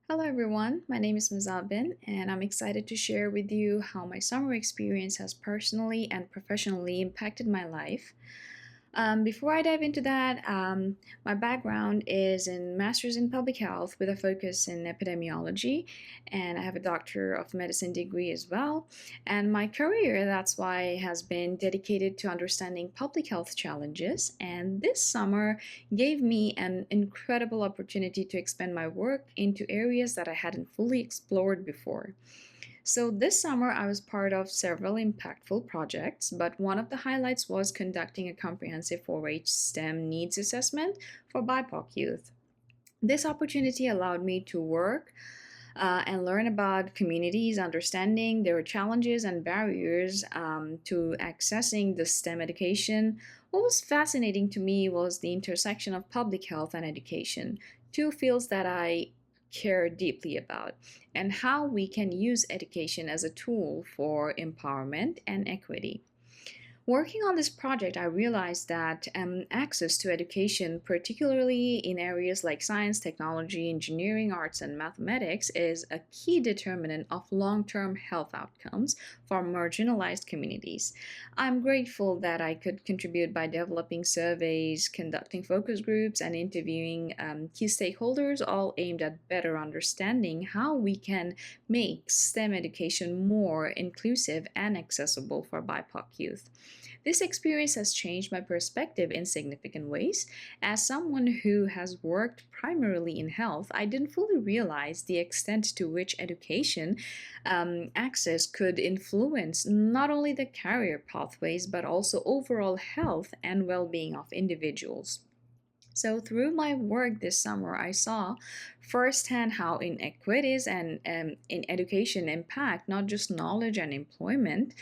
Hello everyone, my name is Mahzabin and I'm excited to share with you how my summer experience has personally and professionally impacted my life. Before I dive into that, my background is in Master's in Public Health with a focus in epidemiology, and I have a Doctor of Medicine degree as well. And my career, that's why, has been dedicated to understanding public health challenges. And this summer gave me an incredible opportunity to expand my work into areas that I hadn't fully explored before. So, this summer, I was part of several impactful projects, but one of the highlights was conducting a comprehensive 4-H STEM needs assessment for BIPOC youth. This opportunity allowed me to work and learn about communities, understanding their challenges and barriers to accessing the STEM education. What was fascinating to me was the intersection of public health and education, two fields that I care deeply about, and how we can use education as a tool for empowerment and equity. Working on this project, I realized that access to education, particularly in areas like science, technology, engineering, arts, and mathematics, is a key determinant of long term health outcomes for marginalized communities. I'm grateful that I could contribute by developing surveys, conducting focus groups, and interviewing key stakeholders, all aimed at better understanding how we can make STEM education more inclusive and accessible for BIPOC youth. This experience has changed my perspective in significant ways. As someone who has worked primarily in health, I didn't fully realize the extent to which education access could influence not only the career pathways but also overall health and well being of individuals. So, through my work this summer, I saw firsthand how inequities and in education impact not just knowledge and employment